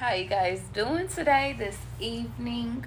How you guys doing today, this evening,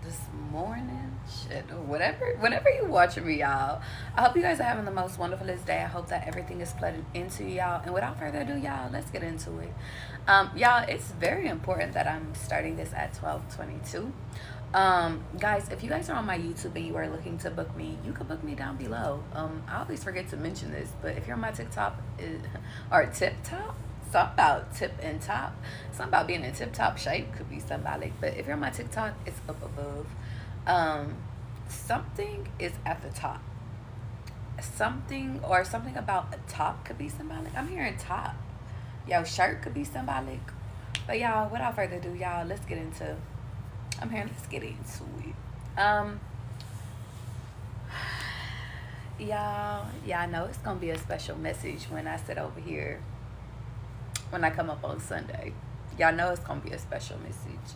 this morning, shit, or whatever, whenever you watching me, y'all? I hope you guys are having the most wonderfulest day. I hope that everything is flooded into y'all. And without further ado, y'all, let's get into it. Y'all, it's very important that I'm starting this at 12:22. Guys, if you guys are on my YouTube and you are looking to book me, you can book me down below. I always forget to mention this, but if you're on my TikTok or tip top, something about tip and top, something about being in tip top shape could be symbolic. But if you're on my TikTok, it's up above. Something is at the top. Something about a top could be symbolic. I'm hearing top. Yo, shirt could be symbolic. But y'all, without further ado, y'all, let's get into. I'm here. Let's get into it. Y'all know it's gonna be a special message when I sit over here when I come up on Sunday. Y'all know it's gonna be a special message.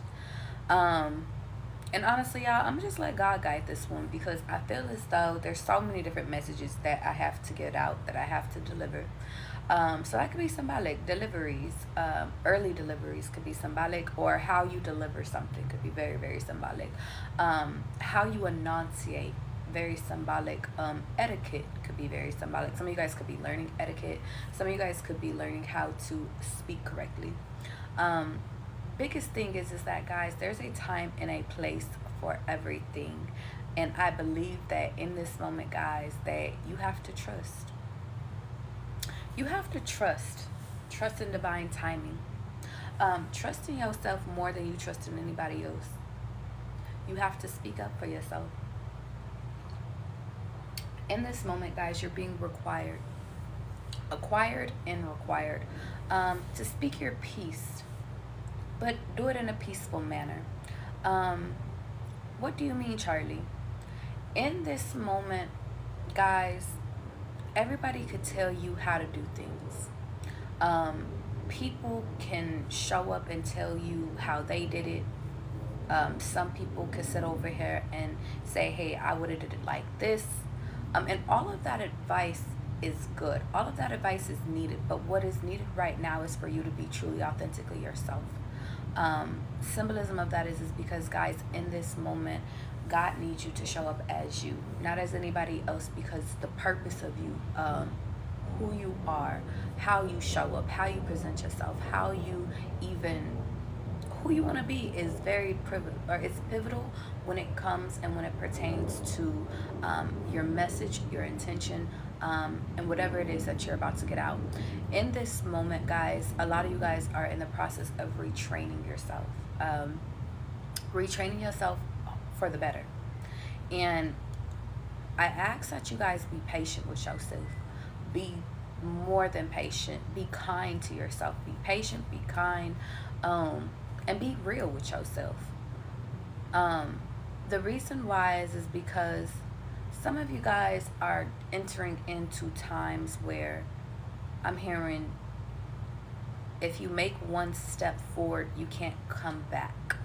And honestly, y'all, I'm just let God guide this one because I feel as though there's so many different messages that I have to get out, that I have to deliver. So that could be symbolic. Deliveries, early deliveries could be symbolic, or how you deliver something could be very, very symbolic. How you enunciate, very symbolic. Etiquette could be very symbolic. Some of you guys could be learning etiquette. Some of you guys could be learning how to speak correctly. Biggest thing is that, guys, there's a time and a place for everything. And I believe that in this moment, guys, that you have to trust. You have to trust in divine timing. Trust in yourself more than you trust in anybody else. You have to speak up for yourself. In this moment, guys, you're being acquired and required to speak your piece, but do it in a peaceful manner. What do you mean, Charlie? In this moment, guys, everybody could tell you how to do things. People can show up and tell you how they did it. Some people could sit over here and say, hey, I would have did it like this. And all of that advice is good. All of that advice is needed. But what is needed right now is for you to be truly, authentically yourself. Symbolism of that is because, guys, in this moment, God needs you to show up as you, not as anybody else, because the purpose of you, who you are, how you show up, how you present yourself, how you even, who you want to be is very pivotal, or it's pivotal when it comes and when it pertains to your message, your intention, and whatever it is that you're about to get out. In this moment, guys, a lot of you guys are in the process of retraining yourself. Retraining yourself for the better. And I ask that you guys be patient with yourself. Be more than patient. Be kind to yourself. Be patient, be kind, and be real with yourself. The reason why is because some of you guys are entering into times where I'm hearing if you make one step forward, you can't come back.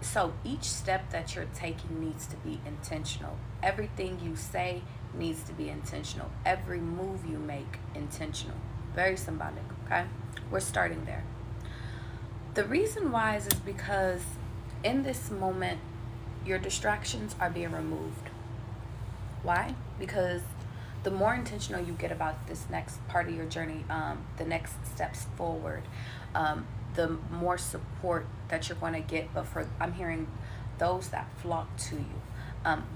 So each step that you're taking needs to be intentional. Everything you say needs to be intentional. Every move you make, intentional. Very symbolic, okay? We're starting there. The reason why is because in this moment, your distractions are being removed. Why? Because the more intentional you get about this next part of your journey, the next steps forward, the more support that you're going to get. But for, I'm hearing those that flock to you.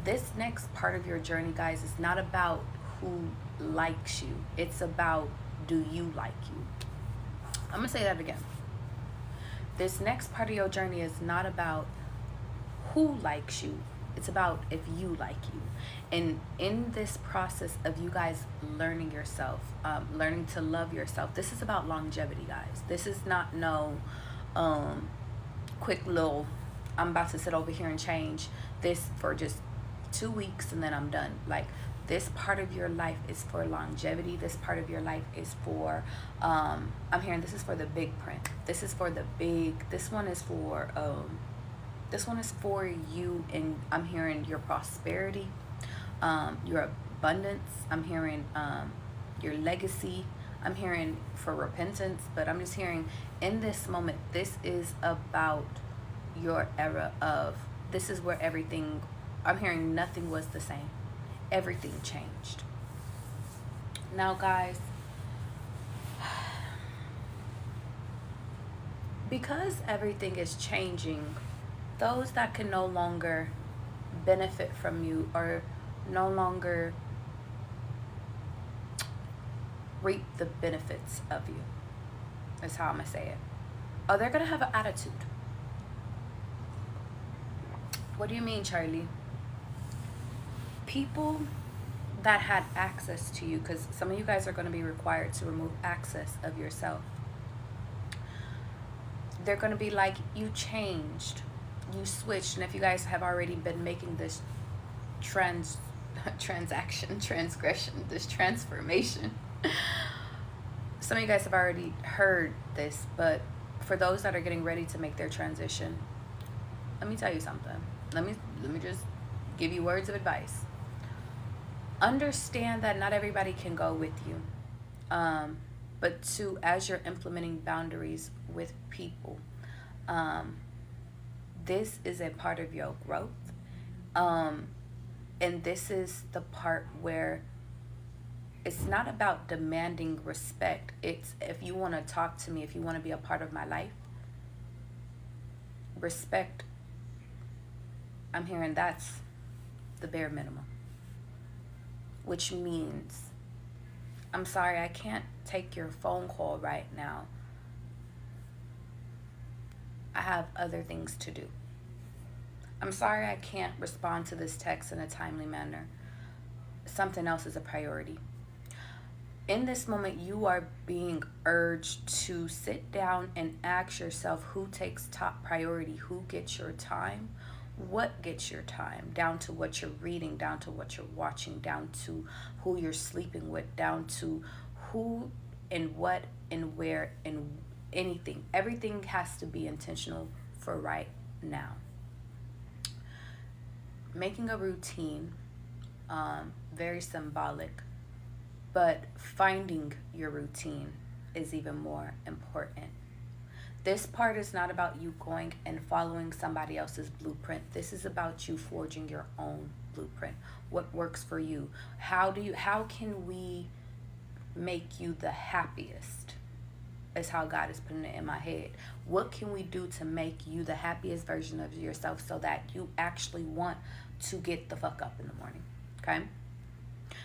This next part of your journey, guys, is not about who likes you. It's about, do you like you? I'm going to say that again. This next part of your journey is not about who likes you. It's about if you like you. And in this process of you guys learning yourself, learning to love yourself, this is about longevity, guys. This is not no quick little, I'm about to sit over here and change this for just 2 weeks and then I'm done. Like, this part of your life is for longevity. This part of your life is for, I'm hearing this is for the big print. This is for the big, this one is for you, and I'm hearing your prosperity, your abundance. I'm hearing your legacy. I'm hearing for repentance, but I'm just hearing in this moment, this is about your era of, this is where everything, I'm hearing nothing was the same. Everything changed. Now, guys, because everything is changing, those that can no longer benefit from you or no longer reap the benefits of you, is how I'm gonna say it. Oh, they're gonna have an attitude. What do you mean, Charlie? People that had access to you, because some of you guys are going to be required to remove access of yourself. They're going to be like, you changed, you switched. And if you guys have already been making this transgression, this transformation, some of you guys have already heard this, but for those that are getting ready to make their transition, let me tell you something. Let me just give you words of advice. Understand that not everybody can go with you. But as you're implementing boundaries with people, this is a part of your growth. And this is the part where it's not about demanding respect. It's, if you want to talk to me, if you want to be a part of my life, respect, I'm hearing that's the bare minimum. Which means, I'm sorry, I can't take your phone call right now. I have other things to do. I'm sorry, I can't respond to this text in a timely manner. Something else is a priority. In this moment, you are being urged to sit down and ask yourself who takes top priority, who gets your time, what gets your time, down to what you're reading, down to what you're watching, down to who you're sleeping with, down to who and what and where and anything. Everything has to be intentional for right now. Making a routine, very symbolic, but finding your routine is even more important. This part is not about you going and following somebody else's blueprint. This is about you forging your own blueprint. What works for you? How can we make you the happiest? Is how God is putting it in my head. What can we do to make you the happiest version of yourself so that you actually want to get the fuck up in the morning? Okay?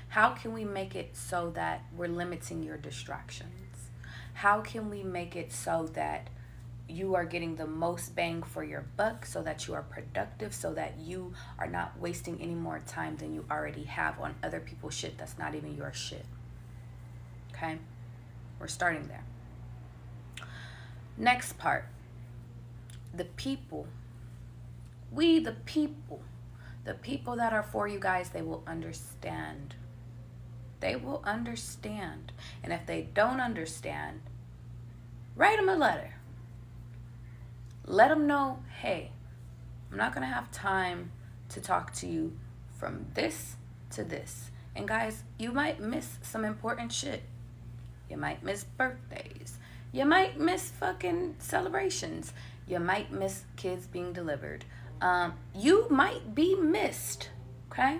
How can we make it so that we're limiting your distractions? How can we make it so that you are getting the most bang for your buck, so that you are productive, so that you are not wasting any more time than you already have on other people's shit that's not even your shit? Okay? We're starting there. Next part. The people. We, the people that are for you guys, they will understand. They will understand. And if they don't understand, write them a letter. Let them know, hey, I'm not going to have time to talk to you from this to this. And guys, you might miss some important shit. You might miss birthdays. You might miss fucking celebrations. You might miss kids being delivered. You might be missed, okay?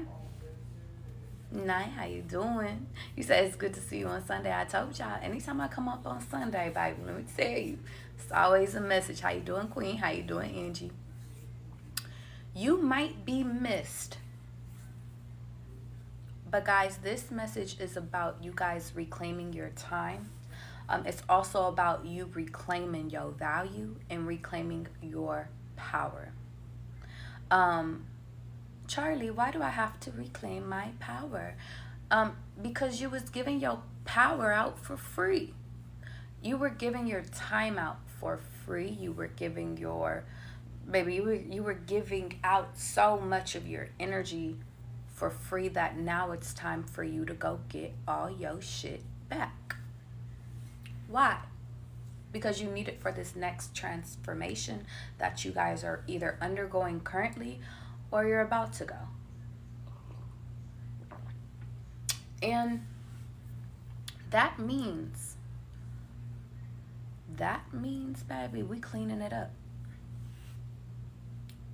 Night, how you doing? You said it's good to see you on Sunday. I told y'all, anytime I come up on Sunday, baby, let me tell you, it's always a message. How you doing, Queen? How you doing, Angie? You might be missed. But guys, this message is about you guys reclaiming your time. It's also about you reclaiming your value and reclaiming your power. Charlie, why do I have to reclaim my power? Because you was giving your power out for free. You were giving your time out for free. You were giving your, baby, you were giving out so much of your energy for free that now it's time for you to go get all your shit back. Why? Because you need it for this next transformation that you guys are either undergoing currently or you're about to go. that means, baby, we cleaning it up.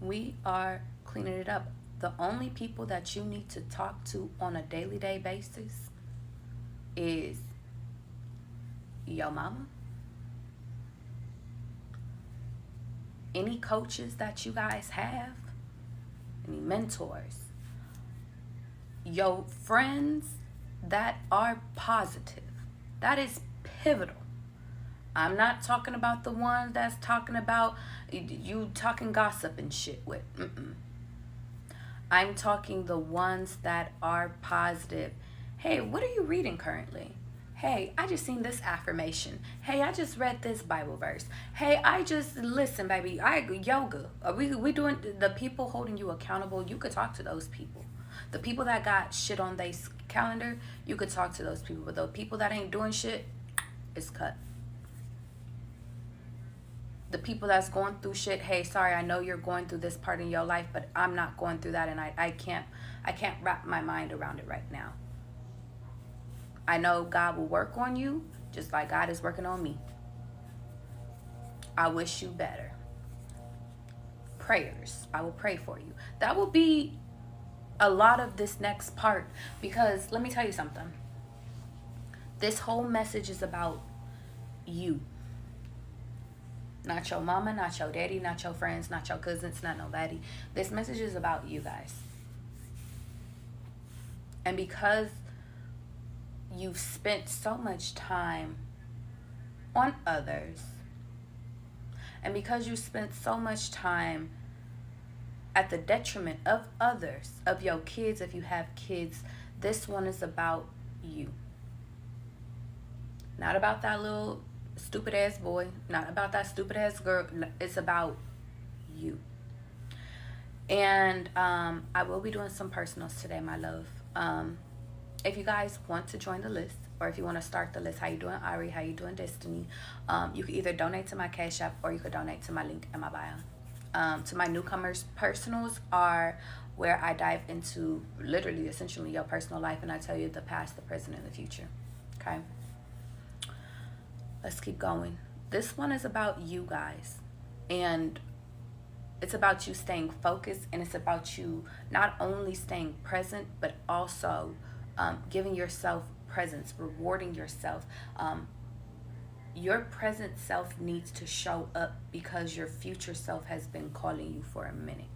We are cleaning it up. The only people that you need to talk to on a daily basis is your mama, any coaches that you guys have, any mentors, your friends that are positive. That is pivotal. I'm not talking about the ones that's talking about you talking gossip and shit with. I'm talking the ones that are positive. Hey, what are you reading currently? Hey, I just seen this affirmation. Hey, I just read this Bible verse. Hey, I just listen, baby. Yoga. We doing the people holding you accountable. You could talk to those people. The people that got shit on their calendar, you could talk to those people. But the people that ain't doing shit, it's cut. The people that's going through shit, hey, sorry, I know you're going through this part in your life, but I'm not going through that, and I can't wrap my mind around it right now. I know God will work on you just like God is working on me. I wish you better. Prayers. I will pray for you. That will be a lot of this next part, because let me tell you something. This whole message is about you. Not your mama, not your daddy, not your friends, not your cousins, not nobody. This message is about you guys. And because you've spent so much time on others, and because you spent so much time at the detriment of others, of your kids, if you have kids, this one is about you. Not about that little stupid ass boy, not about that stupid ass girl. It's about you. And I will be doing some personals today, my love. If you guys want to join the list, or if you want to start the list, how you doing, Ari? How you doing, Destiny? You can either donate to my Cash App, or you could donate to my link in my bio. To my newcomers, personals are where I dive into literally, essentially your personal life, and I tell you the past, the present, and the future. Okay? Let's keep going. This one is about you guys, and it's about you staying focused, and it's about you not only staying present, but also giving yourself presence, rewarding yourself. Your present self needs to show up because your future self has been calling you for a minute.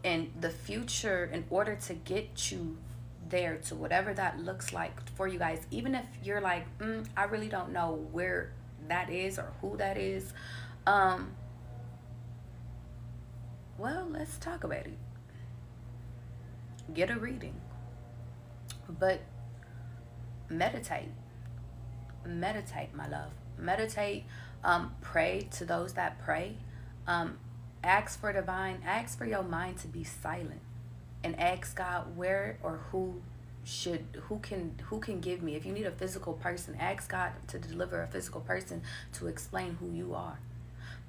And the future, in order to get you there to whatever that looks like for you guys, even if you're like, I really don't know where that is or who that is, well, let's talk about it. Get a reading. But meditate, my love. Meditate. Pray to those that pray. Ask for your mind to be silent, and ask God where or who can give me. If you need a physical person, ask God to deliver a physical person to explain who you are.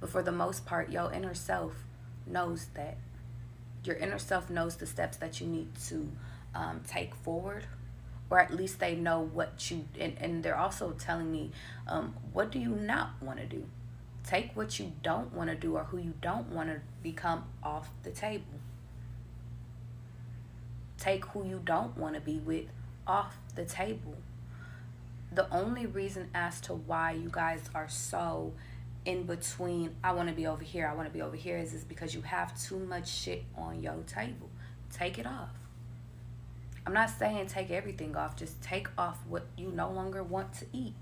But for the most part, your inner self knows that. Your inner self knows the steps that you need to take forward, or at least they know what you, and they're also telling me, what do you not want to do? Take what you don't want to do, or who you don't want to become, off the table. Take who you don't want to be with off the table. The only reason as to why you guys are so in between, I want to be over here, I want to be over here, is because you have too much shit on your table. Take it off. I'm not saying take everything off. Just take off what you no longer want to eat,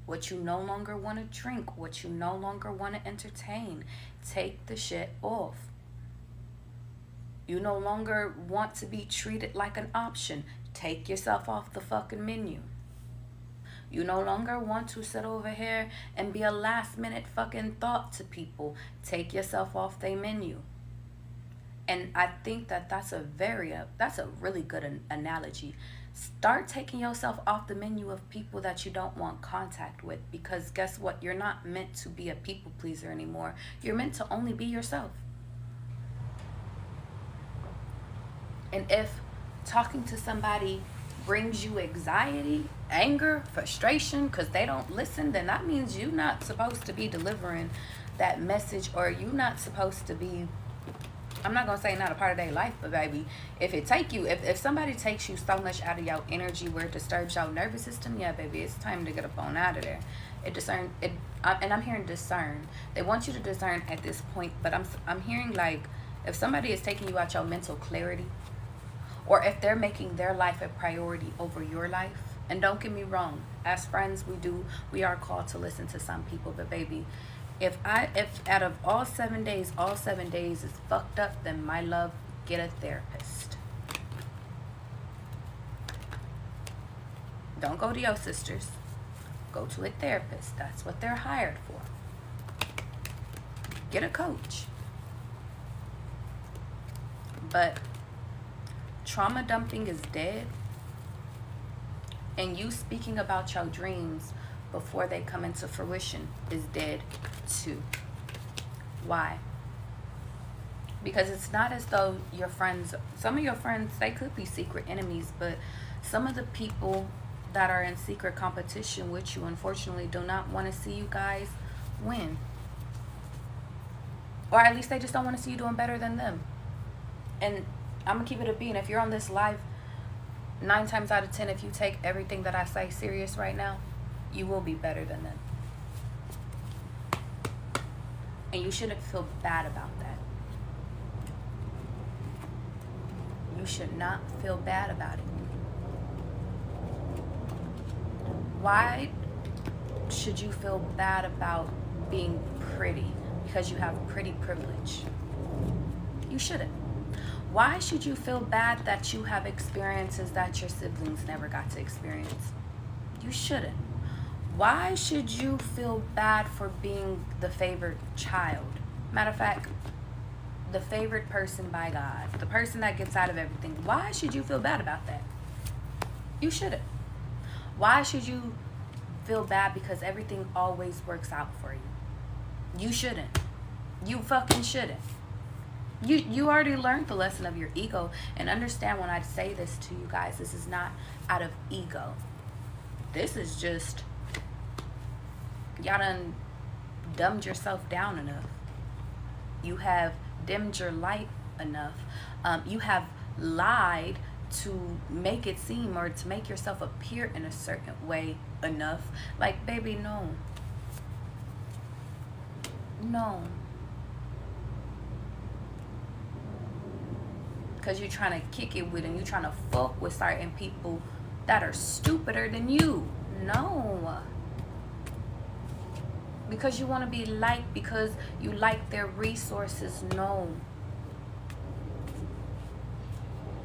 what you no longer want to drink, what you no longer want to entertain. Take the shit off. You no longer want to be treated like an option. Take yourself off the fucking menu. You no longer want to sit over here and be a last minute fucking thought to people. Take yourself off their menu. And I think that's a really good analogy. Start taking yourself off the menu of people that you don't want contact with, because guess what? You're not meant to be a people pleaser anymore. You're meant to only be yourself. And if talking to somebody brings you anxiety, anger, frustration, because they don't listen, then that means you're not supposed to be delivering that message, or you're not supposed to be, I'm not gonna say not a part of their life, but baby, if somebody takes you so much out of your energy where it disturbs your nervous system, yeah, baby, it's time to get up on out of there. And I'm hearing discern. They want you to discern at this point, but I'm hearing like if somebody is taking you out your mental clarity, or if they're making their life a priority over your life. And don't get me wrong, as friends, we are called to listen to some people, but baby, if out of all 7 days, all 7 days is fucked up, then my love, get a therapist. Don't go to your sisters. Go to a therapist. That's what they're hired for. Get a coach. But trauma dumping is dead. And you speaking about your dreams before they come into fruition is dead too. Why? Because it's not as though your friends, some of your friends, they could be secret enemies, but some of the people that are in secret competition with you, unfortunately, do not want to see you guys win. Or at least they just don't want to see you doing better than them. And I'm going to keep it a bean. If you're on this live, 9 times out of 10, if you take everything that I say serious right now, you will be better than them. And you shouldn't feel bad about that. You should not feel bad about it. Why should you feel bad about being pretty? Because you have pretty privilege. You shouldn't. Why should you feel bad that you have experiences that your siblings never got to experience? You shouldn't. Why should you feel bad for being the favored child? Matter of fact, the favored person by God, the person that gets out of everything. Why should you feel bad about that? You shouldn't. Why should you feel bad because everything always works out for you? You shouldn't. You fucking shouldn't. You already learned the lesson of your ego. And understand when I say this to you guys, this is not out of ego. This is just, y'all done dumbed yourself down enough. You have dimmed your light enough. You have lied to make it seem, or to make yourself appear in a certain way enough. Like, baby, no. No. Because you're trying to kick it with, and you're trying to fuck with certain people that are stupider than you. No. Because you want to be liked, because you like their resources. No.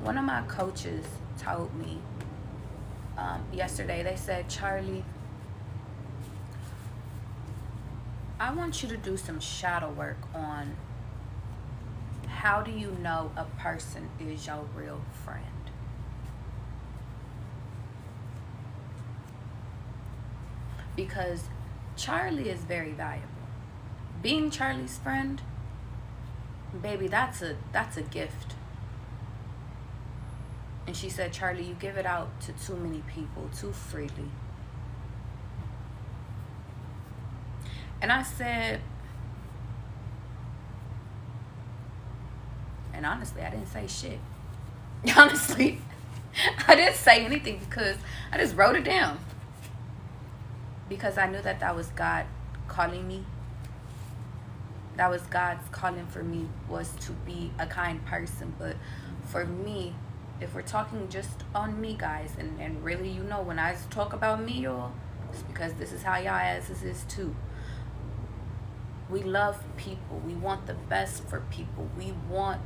One of my coaches told me yesterday, they said, Charlie, I want you to do some shadow work on how do you know a person is your real friend. Because Charlie is very valuable. Being Charlie's friend, baby, that's a gift. And she said, Charlie, you give it out to too many people too freely. And I said, and honestly, I didn't say shit. Honestly, I didn't say anything because I just wrote it down. Because I knew that that was God calling me. That was God's calling for me, was to be a kind person. But for me, if we're talking just on me, guys, and really, you know, when I talk about me, y'all, it's because this is how y'all asses is too. We love people. We want the best for people. We want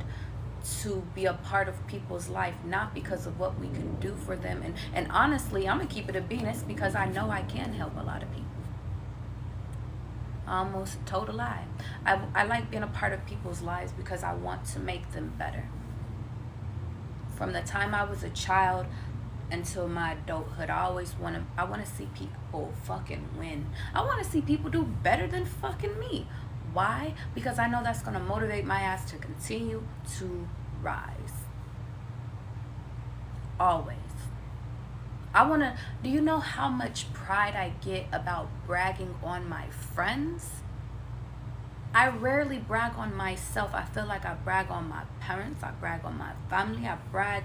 to be a part of people's life, not because of what we can do for them. And honestly, I'm going to keep it a bean. It's because I know I can help a lot of people. I almost told a lie. I like being a part of people's lives because I want to make them better. From the time I was a child until my adulthood, I want to see people fucking win. I want to see people do better than fucking me. Why? Because I know that's going to motivate my ass to continue to rise. Always. Do you know how much pride I get about bragging on my friends? I rarely brag on myself. I feel like I brag on my parents. I brag on my family. I brag.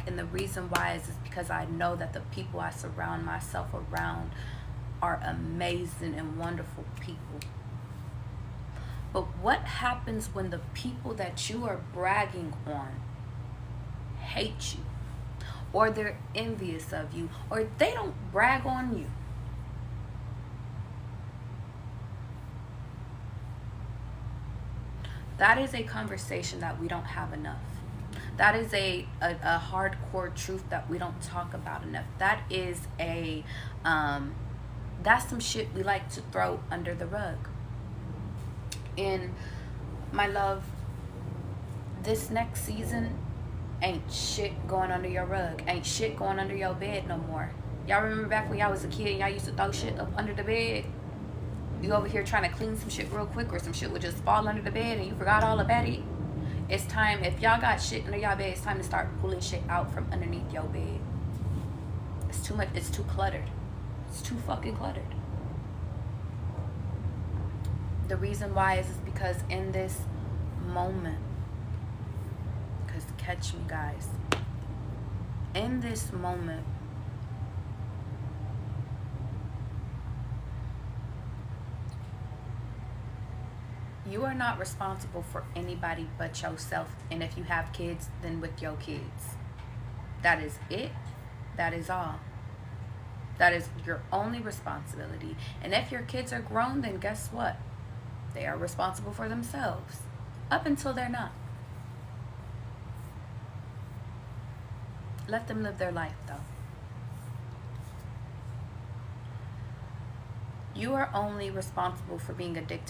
And the reason why is because I know that the people I surround myself around are amazing and wonderful people. But what happens when the people that you are bragging on hate you, or they're envious of you, or they don't brag on you? That is a conversation that we don't have enough. That is a hardcore truth that we don't talk about enough. That is that's some shit we like to throw under the rug. And my love, this next season ain't shit going under your rug. Ain't shit going under your bed no more. Y'all remember back when y'all was a kid and y'all used to throw shit up under the bed? You over here trying to clean some shit real quick, or some shit would just fall under the bed and you forgot all about it. It's time, if y'all got shit under y'all bed, it's time to start pulling shit out from underneath your bed. It's too much. It's too cluttered. It's too fucking cluttered. The reason why is because in this moment, because catch me guys, in this moment, you are not responsible for anybody but yourself. And if you have kids, then with your kids. That is it. That is all. That is your only responsibility. And if your kids are grown, then guess what? They are responsible for themselves. Up until they're not. Let them live their life, though. You are only responsible for being a dictator